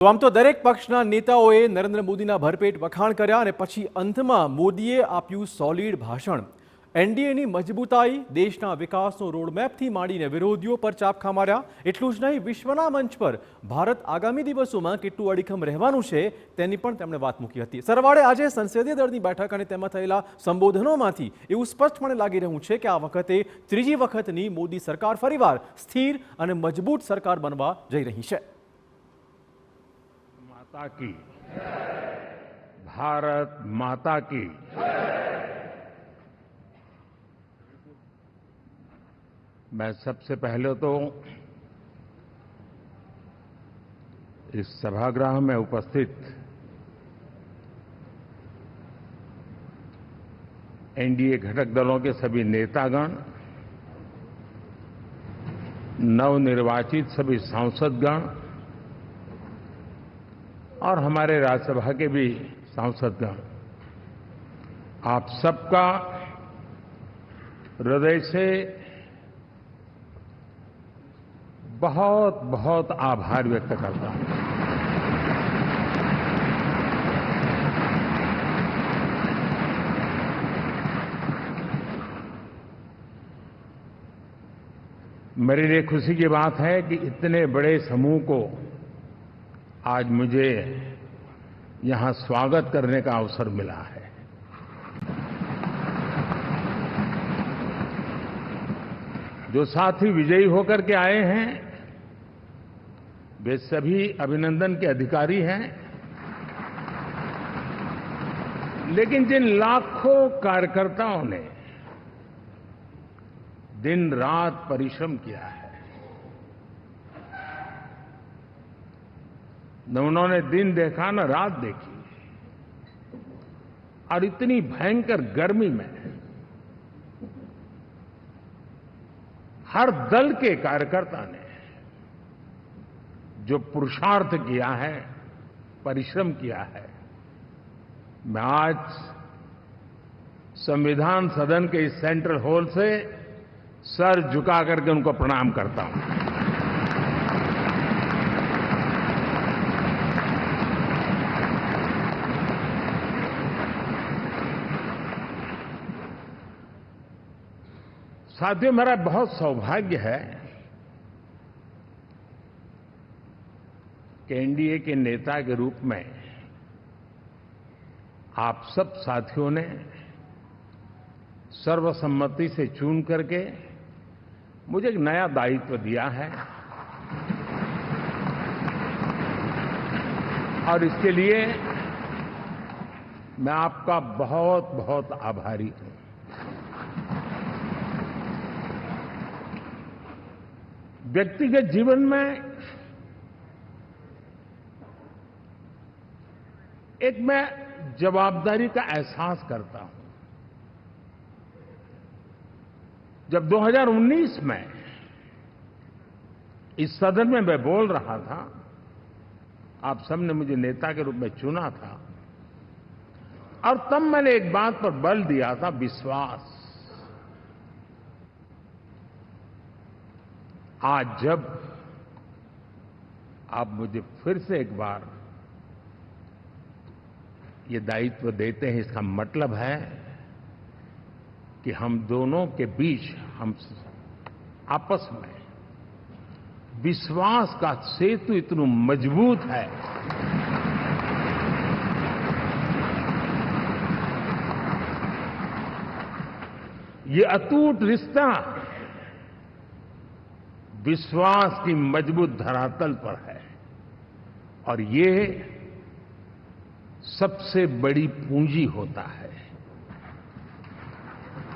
તો આમ તો દરેક પક્ષના નેતાઓએ નરેન્દ્ર મોદીના ભરપેટ વખાણ કર્યા અને પછી અંતમાં મોદીએ આપ્યું સોલિડ ભાષણ। એનડીએની મજબૂતાઈ, દેશના વિકાસનો રોડમેપથી માંડીને વિરોધીઓ પર ચાપખા માર્યા। એટલું જ નહીં, વિશ્વના મંચ પર ભારત આગામી દિવસોમાં કેટલું અડીખમ રહેવાનું છે તેની પણ તેમણે વાત મૂકી હતી। સરવાળે આજે સંસદીય દળની બેઠક અને તેમાં થયેલા સંબોધનોમાંથી એવું સ્પષ્ટપણે લાગી રહ્યું છે કે આ વખતે ત્રીજી વખતની મોદી સરકાર ફરીવાર સ્થિર અને મજબૂત સરકાર બનવા જઈ રહી છે। माता की, भारत माता की। मैं सबसे पहले तो इस सभागृह में उपस्थित एनडीए घटक दलों के सभी नेतागण, नवनिर्वाचित सभी सांसदगण और हमारे राज्यसभा के भी सांसदगण, आप सबका हृदय से बहुत बहुत आभार व्यक्त करता हूं। मेरे लिए खुशी की बात है कि इतने बड़े समूह को आज मुझे यहां स्वागत करने का अवसर मिला है। जो साथी विजयी होकर के आए हैं वे सभी अभिनंदन के अधिकारी हैं, लेकिन जिन लाखों कार्यकर्ताओं ने दिन रात परिश्रम किया है, न उन्होंने दिन देखा न रात देखी, और इतनी भयंकर गर्मी में हर दल के कार्यकर्ता ने जो पुरुषार्थ किया है, परिश्रम किया है, मैं आज संविधान सदन के इस सेंट्रल हॉल से सर झुका करके उनको प्रणाम करता हूं। साथियों, मेरा बहुत सौभाग्य है कि एनडीए के नेता के रूप में आप सब साथियों ने सर्वसम्मति से चुन करके मुझे एक नया दायित्व दिया है, और इसके लिए मैं आपका बहुत बहुत आभारी हूं। व्यक्तिगत जीवन में एक मैं जवाबदारी का एहसास करता हूं। जब 2019 में इस सदन में मैं बोल रहा था, आप सबने मुझे नेता के रूप में चुना था, और तब मैंने एक बात पर बल दिया था, विश्वास। आज जब आप मुझे फिर से एक बार ये दायित्व देते हैं, इसका मतलब है कि हम दोनों के बीच, हम आपस में विश्वास का सेतु इतना मजबूत है ये अटूट रिश्ता विश्वास की मजबूत धरातल पर है, और ये सबसे बड़ी पूंजी होता है।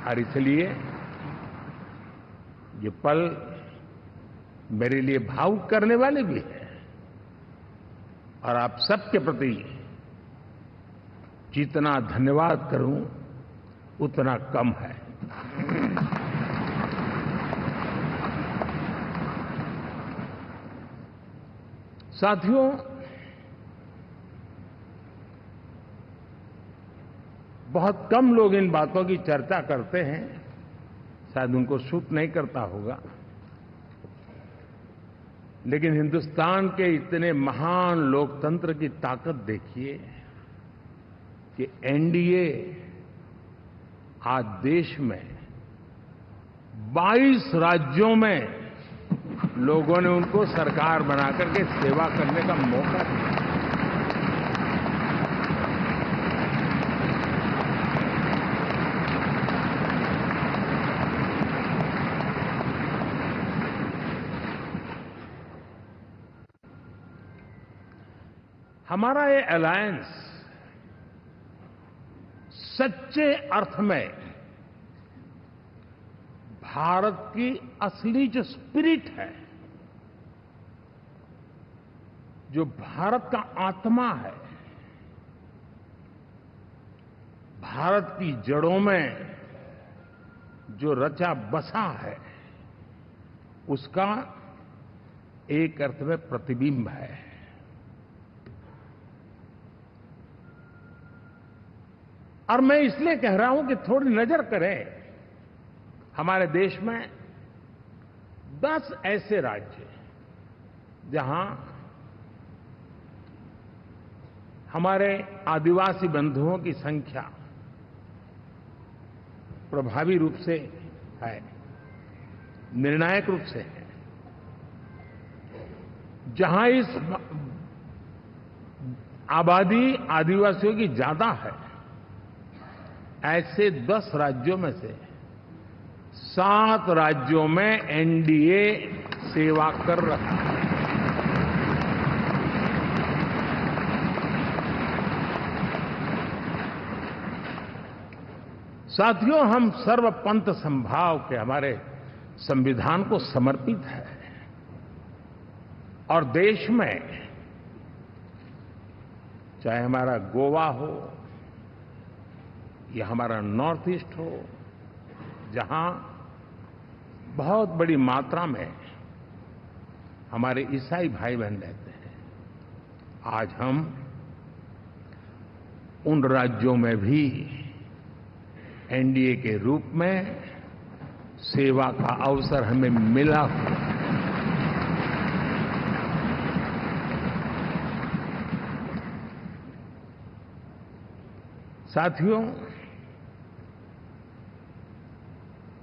और इसलिए ये पल मेरे लिए भावुक करने वाले भी हैं, और आप सबके प्रति जितना धन्यवाद करूं उतना कम है। साथियों, बहुत कम लोग इन बातों की चर्चा करते हैं, शायद उनको सूट नहीं करता होगा, लेकिन हिंदुस्तान के इतने महान लोकतंत्र की ताकत देखिए कि एनडीए आज देश में 22 राज्यों में लोगों ने उनको सरकार बनाकर के सेवा करने का मौका दिया। हमारा ये अलायंस सच्चे अर्थ में भारत की असली जो स्पिरिट है, जो भारत का आत्मा है, भारत की जड़ों में जो रचा बसा है, उसका एक अर्थ में प्रतिबिंब है। और मैं इसलिए कह रहा हूं कि थोड़ी नजर करें, हमारे देश में 10 ऐसे राज्य जहां हमारे आदिवासी बंधुओं की संख्या प्रभावी रूप से है, निर्णायक रूप से है, जहां इस आबादी आदिवासियों की ज्यादा है। ऐसे 10 राज्यों में से 7 राज्यों में एनडीए सेवा कर रहा है। साथियों, हम सर्वपंथ संभाव के हमारे संविधान को समर्पित है और देश में चाहे हमारा गोवा हो या हमारा नॉर्थ ईस्ट हो, जहां बहुत बड़ी मात्रा में हमारे ईसाई भाई बहन रहते हैं, आज हम उन राज्यों में भी एनडीए के रूप में सेवा का अवसर हमें मिला हुआ है। साथियों,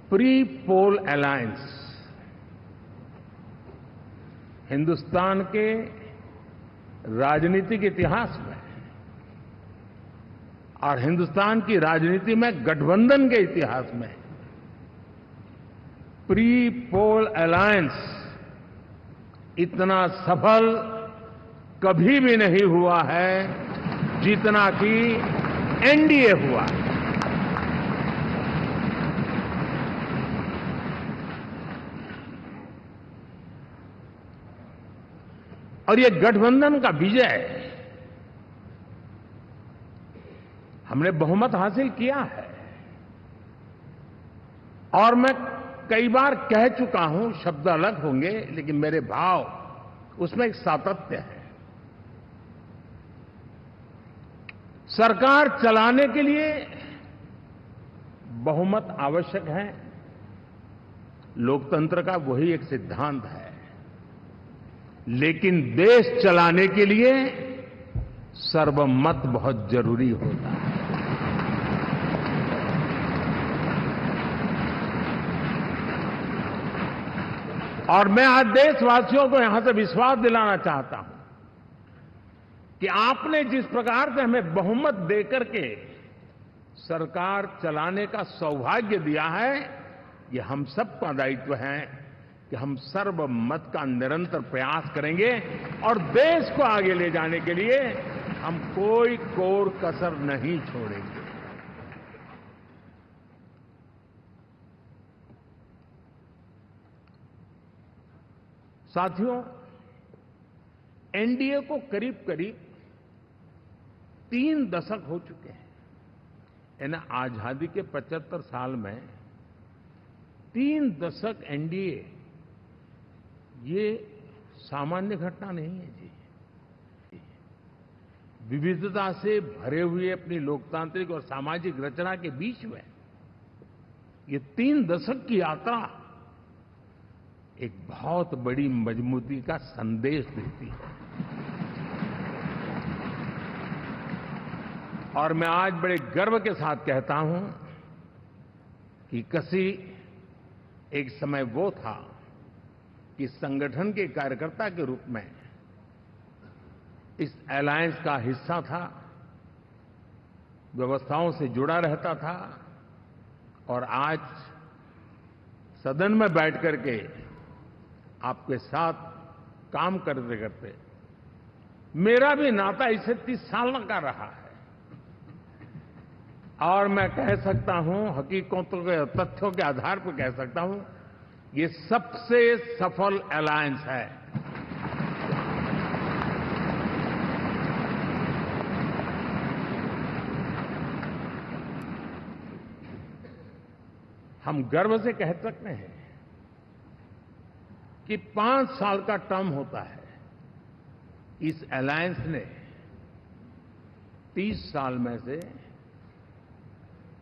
प्री पोल अलायंस हिंदुस्तान के राजनीतिक इतिहास में और हिंदुस्तान की राजनीति में गठबंधन के इतिहास में प्री पोल अलायंस इतना सफल कभी भी नहीं हुआ है जितना कि एनडीए हुआ। और ये गठबंधन का विजय, हमने बहुमत हासिल किया है और मैं कई बार कह चुका हूं, शब्द अलग होंगे लेकिन मेरे भाव उसमें एक सातत्य है। सरकार चलाने के लिए बहुमत आवश्यक है, लोकतंत्र का वही एक सिद्धांत है, लेकिन देश चलाने के लिए सर्वमत बहुत जरूरी होता है। और मैं आज देशवासियों को यहां से विश्वास दिलाना चाहता हूं कि आपने जिस प्रकार से हमें बहुमत देकर के सरकार चलाने का सौभाग्य दिया है, ये हम सबका दायित्व है कि हम सर्वमत का निरंतर प्रयास करेंगे और देश को आगे ले जाने के लिए हम कोई कोर कसर नहीं छोड़ेंगे। साथियों, एनडीए को करीब करीब 3 दशक हो चुके हैं। यानी आजादी के 75 साल में 3 दशक एनडीए, ये सामान्य घटना नहीं है जी। विविधता से भरे हुए अपनी लोकतांत्रिक और सामाजिक रचना के बीच में ये 3 दशक की यात्रा एक बहुत बड़ी मजबूती का संदेश देती है। और मैं आज बड़े गर्व के साथ कहता हूं कि किसी एक समय वो था कि संगठन के कार्यकर्ता के रूप में इस अलायंस का हिस्सा था, व्यवस्थाओं से जुड़ा रहता था, और आज सदन में बैठ करके आपके साथ काम करते करते मेरा भी नाता इससे 30 साल का रहा है। और मैं कह सकता हूं, हकीकतों के तथ्यों के आधार पर कह सकता हूं, ये सबसे सफल अलायंस है। हम गर्व से कह सकते हैं कि 5 साल का टर्म होता है। इस अलायंस ने 30 साल में से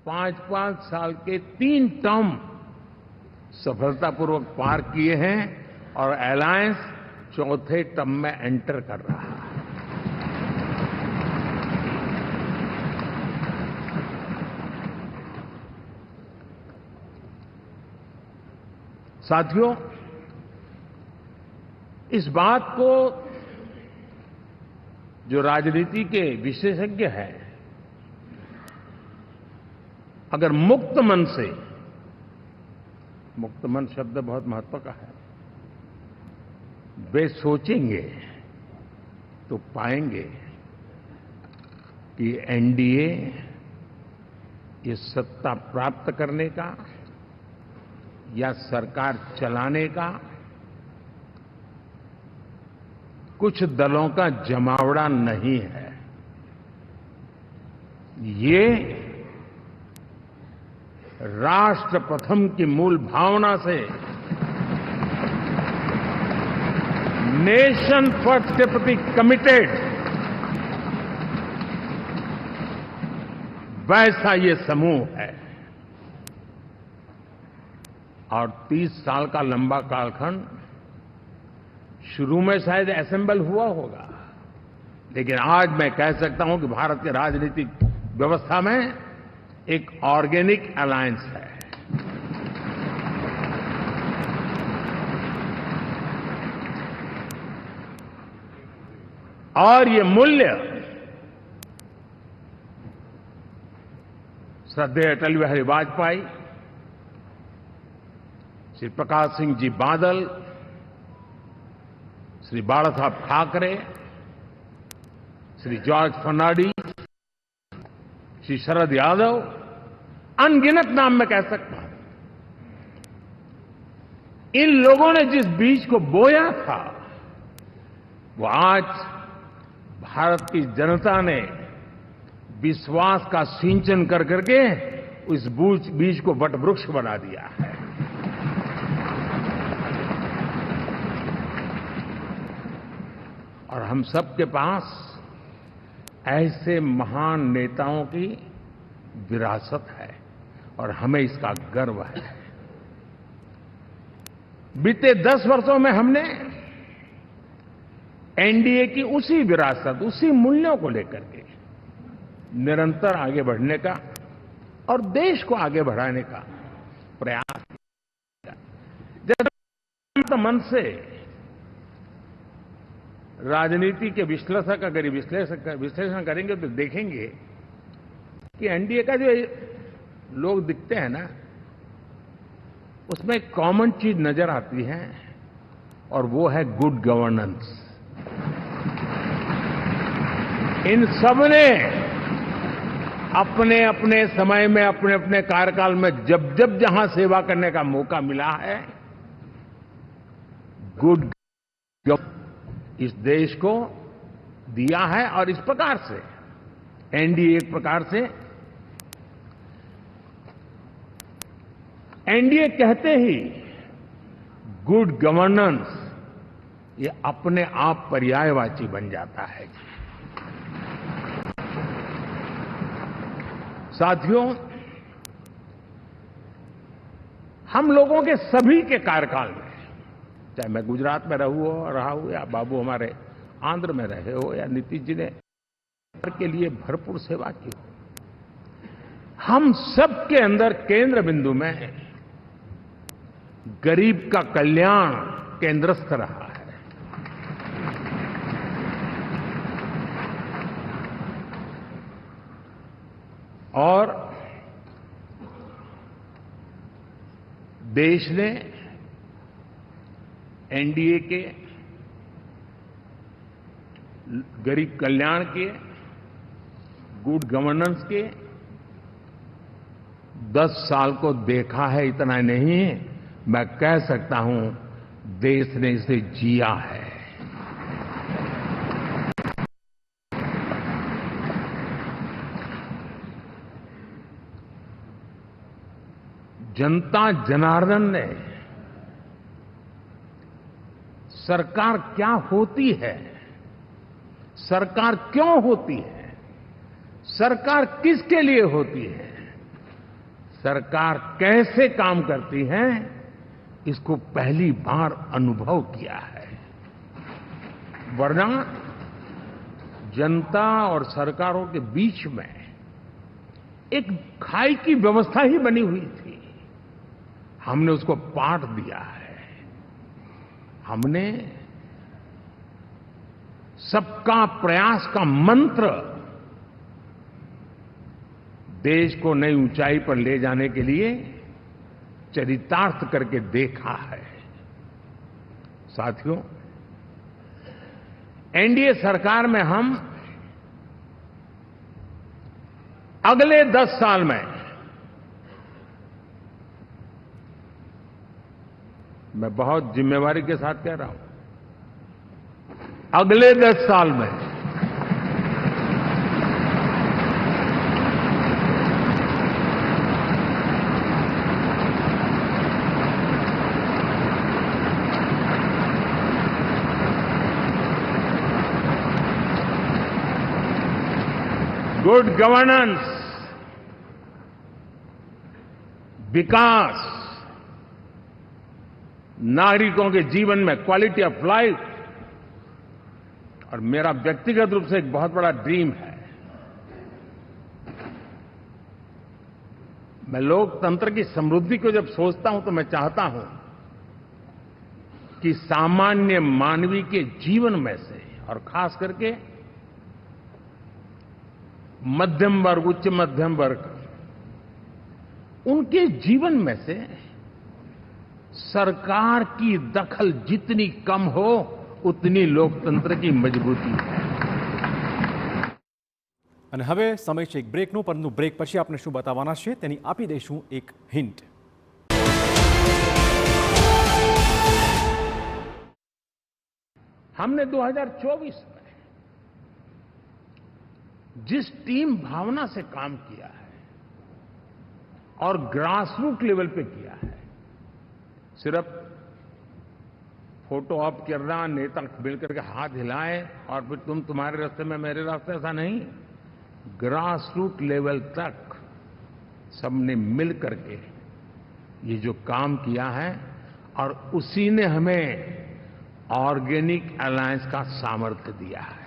5-5 साल के 3 टर्म सफलतापूर्वक पार किए हैं, और अलायंस चौथे टर्म में एंटर कर रहा है। साथियों, इस बात को जो राजनीति के विशेषज्ञ हैं, अगर मुक्त मन से, मुक्त मन शब्द बहुत महत्व का है, वे सोचेंगे तो पाएंगे कि एनडीए ये सत्ता प्राप्त करने का या सरकार चलाने का कुछ दलों का जमावड़ा नहीं है। ये राष्ट्र प्रथम की मूल भावना से नेशन फर्स्ट के प्रति कमिटेड वैसा ये समूह है। और 30 साल का लंबा कालखंड शुरू में शायद असेंबल हुआ होगा, लेकिन आज मैं कह सकता हूं कि भारत के राजनीतिक व्यवस्था में एक ऑर्गेनिक अलायंस है। और ये मूल्य श्रद्धेय अटल बिहारी वाजपेयी, श्री प्रकाश सिंह जी बादल, श्री बाला साहब ठाकरे, श्री जॉर्ज फर्नांडिस, श्री शरद यादव, अनगिनत नाम मैं कह सकता हूं। इन लोगों ने जिस बीज को बोया था, वो आज भारत की जनता ने विश्वास का सिंचन कर करके उस बीज को वटवृक्ष बना दिया है। और हम सबके पास ऐसे महान नेताओं की विरासत है और हमें इसका गर्व है। बीते 10 वर्षों में हमने एनडीए की उसी विरासत, उसी मूल्यों को लेकर के निरंतर आगे बढ़ने का और देश को आगे बढ़ाने का प्रयास किया। जब मन से राजनीति के विश्लेषक अगर विश्लेषण करेंगे तो देखेंगे कि एनडीए का जो लोग दिखते हैं ना, उसमें एक कॉमन चीज नजर आती है और वो है गुड गवर्नेंस। इन सब ने अपने अपने समय में, अपने अपने कार्यकाल में जब जब जहां सेवा करने का मौका मिला है, गुड इस देश को दिया है। और इस प्रकार से एनडीए एक प्रकार से, एनडीए कहते ही गुड गवर्नेंस ये अपने आप पर्यायवाची बन जाता है। साथियों, हम लोगों के सभी के कार्यकाल में चाहे मैं गुजरात में रहा हूं या बाबू हमारे आंध्र में रहे हो या नीतीश जी ने के लिए भरपूर सेवा की हो। हम सबके अंदर केंद्र बिंदु में गरीब का कल्याण केंद्रस्थ रहा है। और देश ने एनडीए के गरीब कल्याण के, गुड गवर्नेंस के 10 साल को देखा है। इतना नहीं, मैं कह सकता हूं देश ने इसे जिया है। जनता जनार्दन ने सरकार क्या होती है, सरकार क्यों होती है, सरकार किसके लिए होती है, सरकार कैसे काम करती है, इसको पहली बार अनुभव किया है। वरना जनता और सरकारों के बीच में एक खाई की व्यवस्था ही बनी हुई थी। हमने उसको पाट दिया है। हमने सबका प्रयास का मंत्र देश को नई ऊंचाई पर ले जाने के लिए चरितार्थ करके देखा है। साथियों, एनडीए सरकार में हम अगले 10 साल में, मैं बहुत जिम्मेवारी के साथ कह रहा हूं, अगले 10 साल में गुड गवर्नेंस, विकास, नागरिकों के जीवन में क्वालिटी ऑफ लाइफ, और मेरा व्यक्तिगत रूप से एक बहुत बड़ा ड्रीम है, मैं लोकतंत्र की समृद्धि को जब सोचता हूं तो मैं चाहता हूं कि सामान्य मानवीय के जीवन में से, और खास करके मध्यम वर्ग, उच्च मध्यम वर्ग, उनके जीवन में से सरकार की दखल जितनी कम हो उतनी लोकतंत्र की मजबूती है। અને હવે સમય છે એક બ્રેકનો, પરંતુ બ્રેક પછી આપણે શું બતાવવાના છે તેની આપી દઈશું એક હિન્ટ। हमने 2024 में जिस टीम भावना से काम किया है और ग्रासरूट लेवल पे किया है, सिर्फ फोटो ऑप करना, नेता मिलकर के हाथ हिलाए और फिर तुम्हारे रास्ते में मेरे रास्ते, ऐसा नहीं। ग्रासरूट लेवल तक सबने मिल करके ये जो काम किया है, और उसी ने हमें ऑर्गेनिक अलायंस का सामर्थ्य दिया है।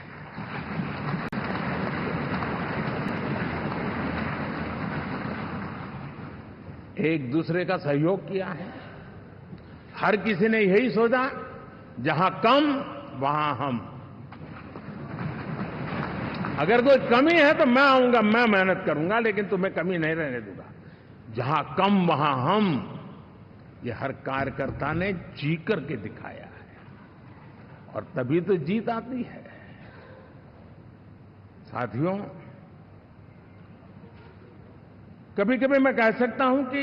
एक दूसरे का सहयोग किया है। हर किसी ने यही सोचा, जहां कम वहां हम। अगर कोई कमी है तो मैं आऊंगा, मैं मेहनत करूंगा, लेकिन तुम्हें कमी नहीं रहने दूंगा। जहां कम वहां हम, ये हर कार्यकर्ता ने जी करके दिखाया है, और तभी तो जीत आती है। साथियों, कभी कभी मैं कह सकता हूं कि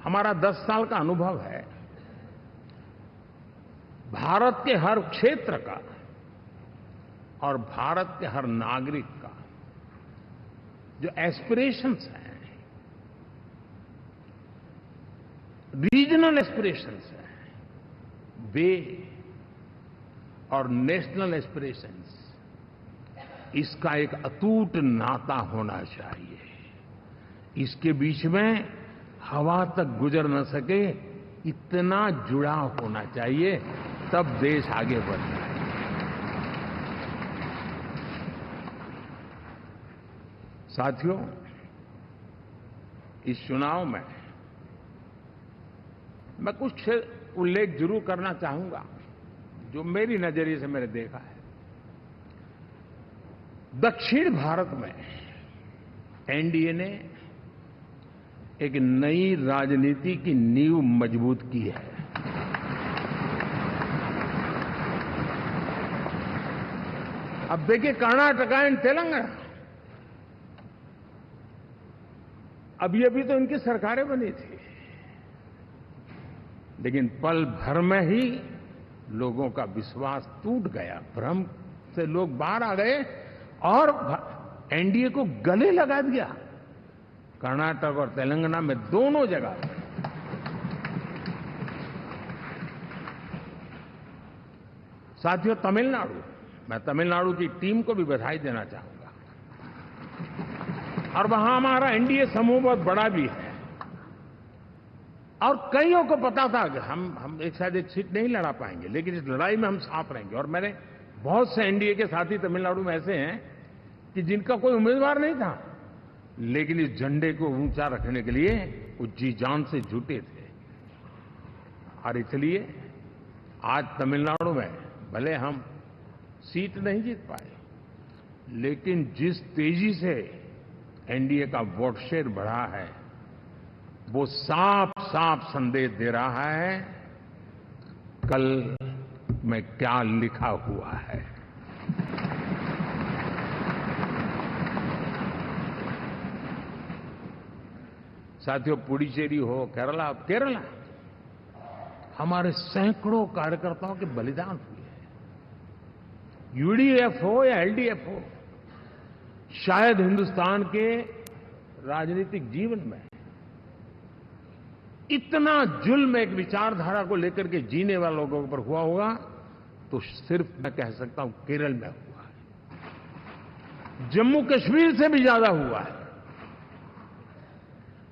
हमारा 10 साल का अनुभव है, भारत के हर क्षेत्र का और भारत के हर नागरिक का जो एस्पिरेशंस हैं, रीजनल एस्पिरेशंस हैं, वे और नेशनल एस्पिरेशंस, इसका एक अटूट नाता होना चाहिए। इसके बीच में हवा तक गुजर न सके, इतना जुड़ाव होना चाहिए, तब देश आगे बढ़ता है। साथियों, इस चुनाव में मैं कुछ उल्लेख जरूर करना चाहूंगा जो मेरी नजरिए से मैंने देखा है। दक्षिण भारत में एनडीए ने एक नई राजनीति की नींव मजबूत की है। अब देखिए, कर्नाटक एंड तेलंगाना, अभी तो इनकी सरकारें बनी थी, लेकिन पल भर में ही लोगों का विश्वास टूट गया, भ्रम से लोग बाहर आ गए और एनडीए को गले लगा दिया। कर्नाटक और तेलंगाना में दोनों जगह साथियों, तमिलनाडु, मैं तमिलनाडु की टीम को भी बधाई देना चाहूंगा, और वहां हमारा एनडीए समूह बहुत बड़ा भी है, और कईयों को पता था कि हम एक शायद एक सीट नहीं लड़ा पाएंगे, लेकिन इस लड़ाई में हम साथ रहेंगे। और मैंने बहुत से एनडीए के साथी तमिलनाडु में ऐसे हैं कि जिनका कोई उम्मीदवार नहीं था, लेकिन इस झंडे को ऊंचा रखने के लिए वो जी जान से जुटे थे। और इसलिए आज तमिलनाडु में भले हम सीट नहीं जीत पाए, लेकिन जिस तेजी से एनडीए का वोट शेयर बढ़ा है, वो साफ साफ संदेश दे रहा है कल में क्या लिखा हुआ है। साथियों, पुडुचेरी हो, केरला हमारे सैकड़ों कार्यकर्ताओं के बलिदान हुए हैं। यूडीएफ हो या एलडीएफ हो, शायद हिंदुस्तान के राजनीतिक जीवन में इतना जुल्म एक विचारधारा को लेकर के जीने वालों के ऊपर हुआ होगा तो सिर्फ मैं कह सकता हूं केरल में हुआ है। जम्मू कश्मीर से भी ज्यादा हुआ है।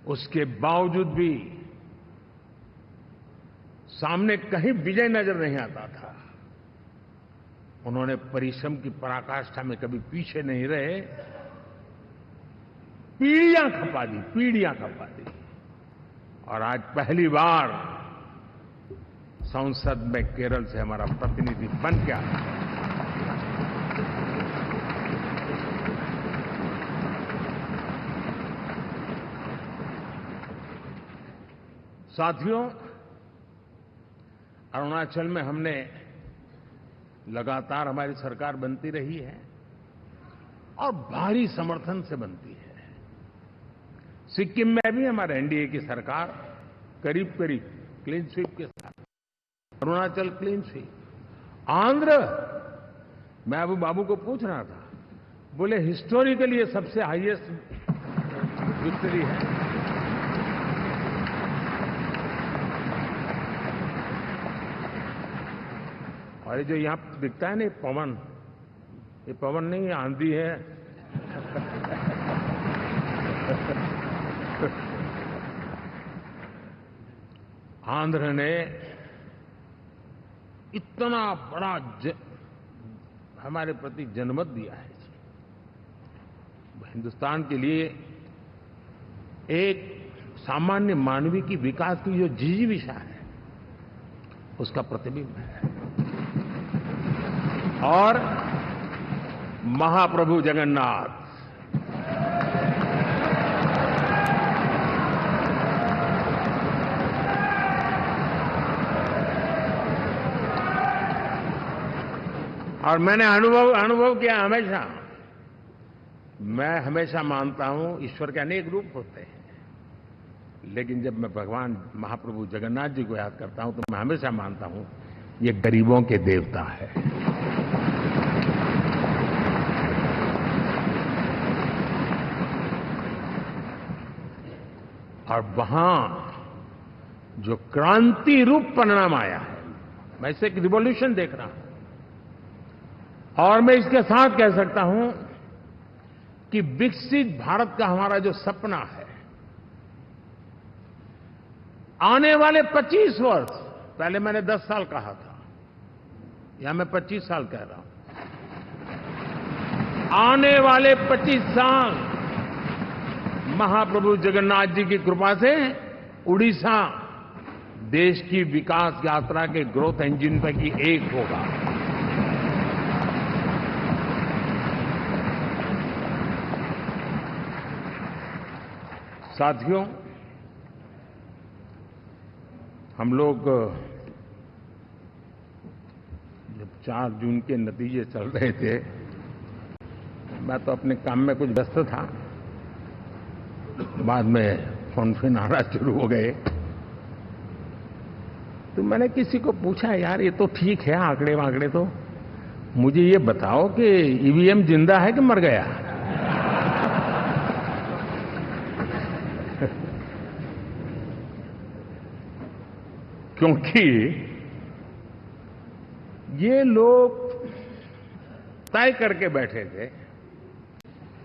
उसके बावजूद भी सामने कहीं विजय नजर नहीं आता था। उन्होंने परिश्रम की पराकाष्ठा में कभी पीछे नहीं रहे, पीढ़ियां खपा दी। और आज पहली बार संसद में केरल से हमारा प्रतिनिधि बन के आया। साथियों, अरुणाचल में हमने लगातार हमारी सरकार बनती रही है और भारी समर्थन से बनती है। सिक्किम में भी हमारे एनडीए की सरकार करीब क्लीन स्वीप के साथ, अरुणाचल क्लीन स्वीप। आंध्र, मैं अबू बाबू को पूछ रहा था, बोले हिस्टोरिकली ये सबसे हाईएस्ट विक्ट्री है। और ये जो यहां दिखता है ना पवन, ये पवन नहीं, ये आंधी है। आंध्र ने इतना बड़ा हमारे प्रति जनमत दिया है। हिंदुस्तान के लिए एक सामान्य मानवीय की विकास की जो जिजीविषा है, उसका प्रतिबिंब है। और महाप्रभु जगन्नाथ, और मैंने अनुभव किया हमेशा। मैं हमेशा मानता हूं ईश्वर के अनेक रूप होते हैं, लेकिन जब मैं भगवान महाप्रभु जगन्नाथ जी को याद करता हूं तो मैं हमेशा मानता हूं ये गरीबों के देवता है। और वहां जो क्रांति रूप परिणाम आया है, मैं इसे एक रिवॉल्यूशन देख रहा हूं। और मैं इसके साथ कह सकता हूं कि विकसित भारत का हमारा जो सपना है, आने वाले 25 वर्ष, पहले मैंने 10 साल कहा था, या मैं 25 साल कह रहा हूं, आने वाले 25 साल महाप्रभु जगन्नाथ जी की कृपा से उड़ीसा देश की विकास यात्रा के ग्रोथ इंजन पैकी एक होगा। साथियों, हम लोग जब 4 जून के नतीजे चल रहे थे, मैं तो अपने काम में कुछ व्यस्त था, बाद में फोन आना शुरू हो गए, तो मैंने किसी को पूछा, यार ये तो ठीक है आंकड़े वांकड़े, तो मुझे ये बताओ कि ईवीएम जिंदा है कि मर गया? क्योंकि ये लोग तय करके बैठे थे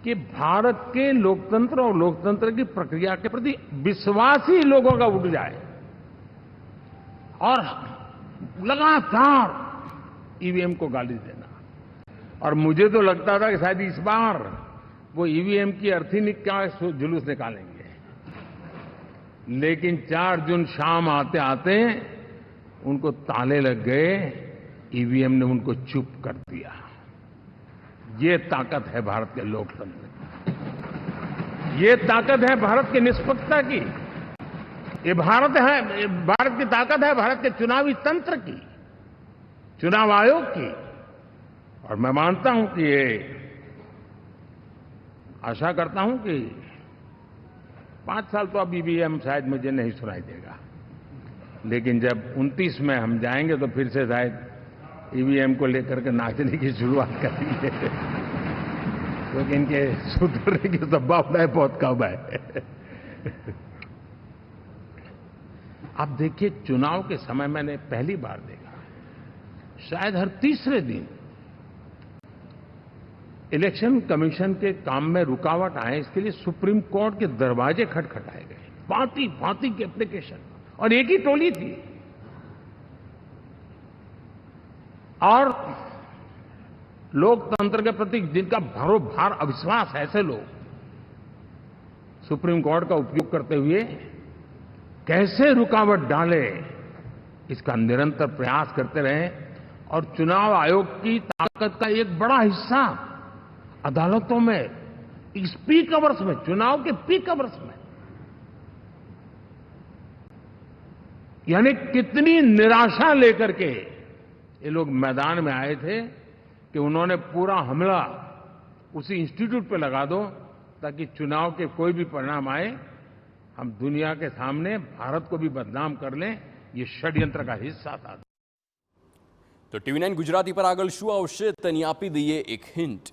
कि भारत के लोकतंत्र और लोकतंत्र की प्रक्रिया के प्रति विश्वास ही लोगों का उठ जाए, और लगातार ईवीएम को गाली देना। और मुझे तो लगता था कि शायद इस बार वो ईवीएम की अर्थी का जुलूस निकालेंगे, लेकिन 4 जून शाम आते आते उनको ताले लग गए, ईवीएम ने उनको चुप कर दिया। ये ताकत है भारत के लोकतंत्र की, ये ताकत है भारत की निष्पक्षता की, ये भारत की ताकत है भारत के चुनावी तंत्र की, चुनाव आयोग की। और मैं मानता हूं कि ये आशा करता हूं कि 5 साल तो अब ईवीएम शायद मुझे नहीं सुनाई देगा, लेकिन जब 29 में हम जाएंगे तो फिर से शायद ईवीएम को लेकर के नाचने की शुरुआत करेंगे, क्योंकि इनके सुधरने की संभावनाएं बहुत कम है। आप देखिए, चुनाव के समय मैंने पहली बार देखा, शायद हर तीसरे दिन इलेक्शन कमीशन के काम में रुकावट आए, इसके लिए सुप्रीम कोर्ट के दरवाजे खटखटाए गए, भांति भांति की एप्लीकेशन, और एक ही टोली थी। और लोकतंत्र के प्रति जिनका भरोभार अविश्वास है, ऐसे लोग सुप्रीम कोर्ट का उपयोग करते हुए कैसे रुकावट डाले, इसका निरंतर प्रयास करते रहे। और चुनाव आयोग की ताकत का एक बड़ा हिस्सा अदालतों में, इस पीक आवर्स में, चुनाव के पीक आवर्स में, यानी कितनी निराशा लेकर के ये लोग मैदान में आए थे कि उन्होंने पूरा हमला उसी इंस्टीट्यूट पे लगा दो, ताकि चुनाव के कोई भी परिणाम आए, हम दुनिया के सामने भारत को भी बदनाम कर लें। ये षड्यंत्र का हिस्सा था। तो TV9 ગુજરાતી પર આગળ શું આવશે તેની આપી દઈએ એક હિન્ટ।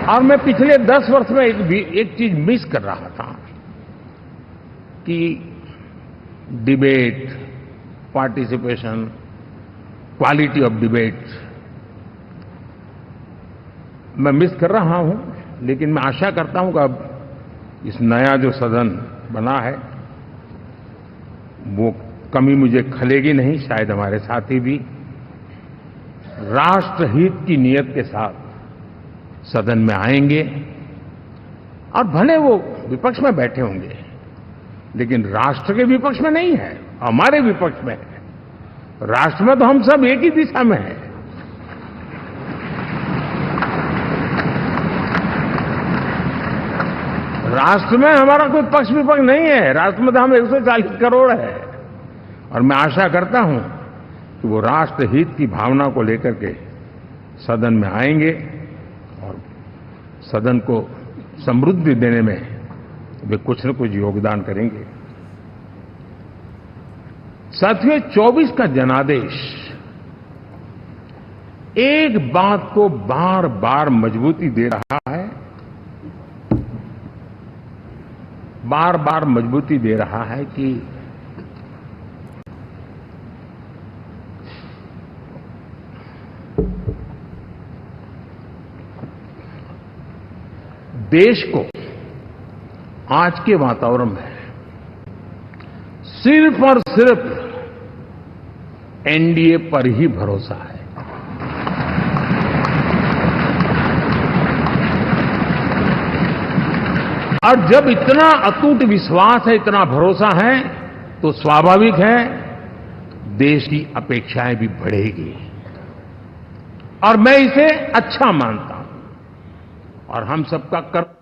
और मैं पिछले 10 वर्ष में एक चीज मिस कर रहा था कि debate, participation, quality of debate मैं मिस कर रहा हूं। लेकिन मैं आशा करता हूं कि अब इस नया जो सदन बना है वो कमी मुझे खलेगी नहीं। शायद हमारे साथी भी राष्ट्रहित की नीयत के साथ सदन में आएंगे, और भले वो विपक्ष में बैठे होंगे, लेकिन राष्ट्र के विपक्ष में नहीं है, हमारे विपक्ष में है। राष्ट्र में तो हम सब एक ही दिशा में हैं। राष्ट्र में हमारा कोई पक्ष विपक्ष नहीं है, राष्ट्र में तो हम 140 करोड़ है। और मैं आशा करता हूं कि वो राष्ट्रहित की भावना को लेकर के सदन में आएंगे और सदन को समृद्धि देने में वे कुछ न कुछ योगदान करेंगे। साथियों, 24 का जनादेश एक बात को बार बार मजबूती दे रहा है बार बार मजबूती दे रहा है कि देश को आज के वातावरण में सिर्फ और सिर्फ एनडीए पर ही भरोसा है। और जब इतना अटूट विश्वास है, इतना भरोसा है, तो स्वाभाविक है देश की अपेक्षाएं भी बढ़ेगी। और मैं इसे अच्छा मानता हूं और हम सबका कर्तव्य